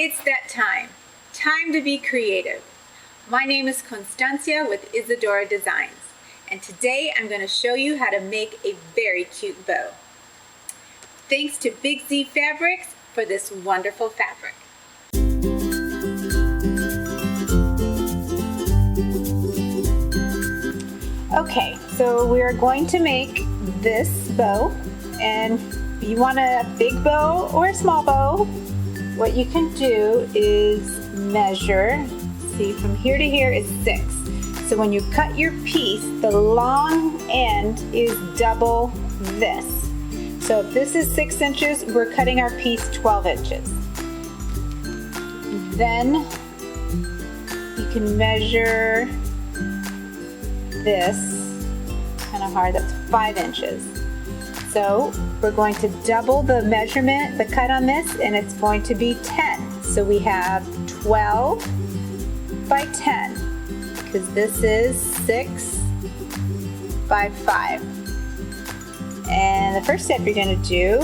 It's that time. Time to be creative. My name is Constancia with Isidora Designs, and today I'm going to show you how to make a very cute bow. Thanks to Big Z Fabrics for this wonderful fabric. Okay, so we're going to make this bow, and you want a big bow or a small bow, what you can do is measure. See, from here to here is 6. So when you cut your piece, the long end is double this. So if this is 6 inches, we're cutting our piece 12 inches. Then you can measure this, kind of hard, that's 5 inches. So we're going to double the measurement, the cut on this, and it's going to be 10. So we have 12 by 10, because this is 6 by 5. And the first step you're going to do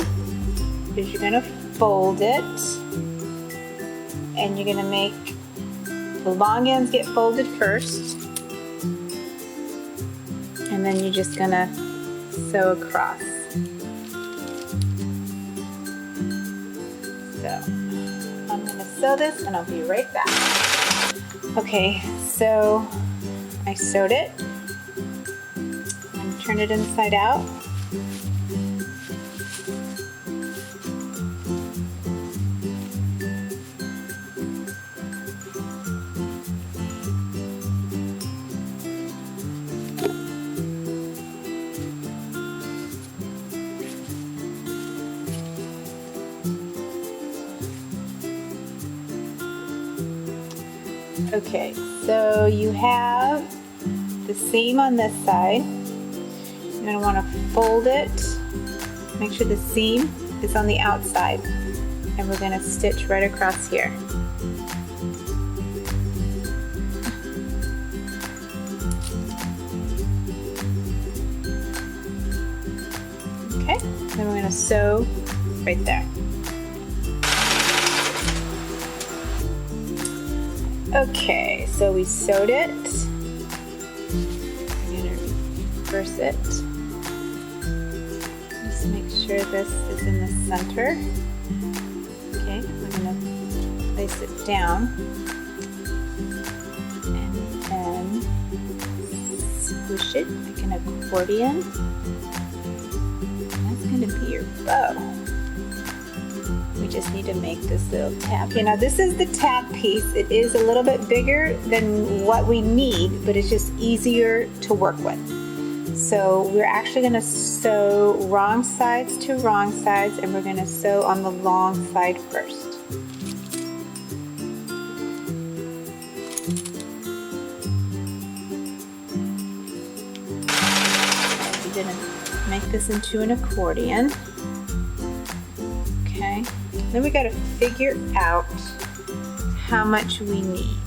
is you're going to fold it, and you're going to make the long ends get folded first, and then you're just going to sew across. So I'm going to sew this and I'll be right back. Okay, so I sewed it. I'm going to turn it inside out. Okay, so you have the seam on this side. You're going to want to fold it. Make sure the seam is on the outside. And we're going to stitch right across here. Okay, then we're going to sew right there. Okay, so we sewed it. I'm going to reverse it. Just make sure this is in the center. Okay, I'm going to place it down. And then squish it like an accordion. That's going to be your bow. We just need to make this little tab. Okay, now this is the tab piece. It is a little bit bigger than what we need, but it's just easier to work with. So we're actually going to sew wrong sides to wrong sides, and we're going to sew on the long side first. We're going to make this into an accordion. Okay. Then we got to figure out how much we need.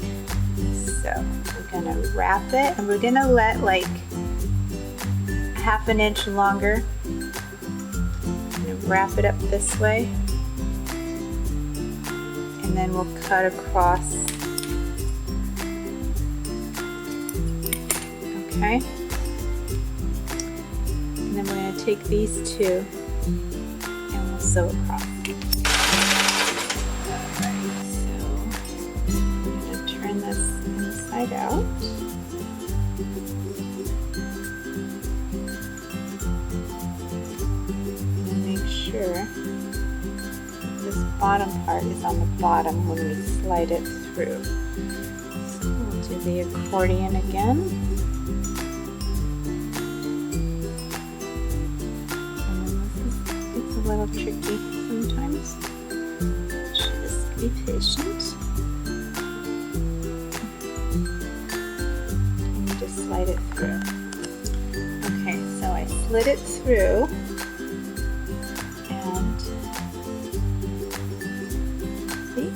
So we're going to wrap it, and we're going to let like half an inch longer. I'm going to wrap it up this way, and then we'll cut across. Okay. And then we're going to take these two and we'll sew across. Inside out. And make sure this bottom part is on the bottom when we slide it through. So we'll do the accordion again. And it's a little tricky sometimes. Just be patient. Slide it through. Okay, so I slid it through, and see,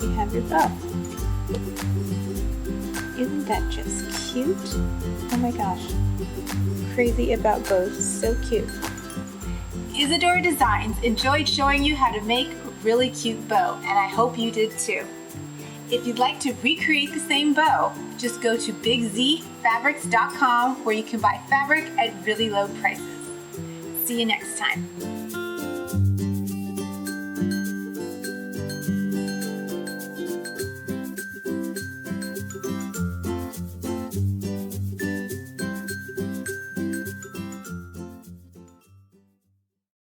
you have your bow. Isn't that just cute? Oh my gosh, crazy about bows, so cute. Isidora Designs enjoyed showing you how to make really cute bow, and I hope you did too. If you'd like to recreate the same bow, just go to bigzfabrics.com where you can buy fabric at really low prices. See you next time.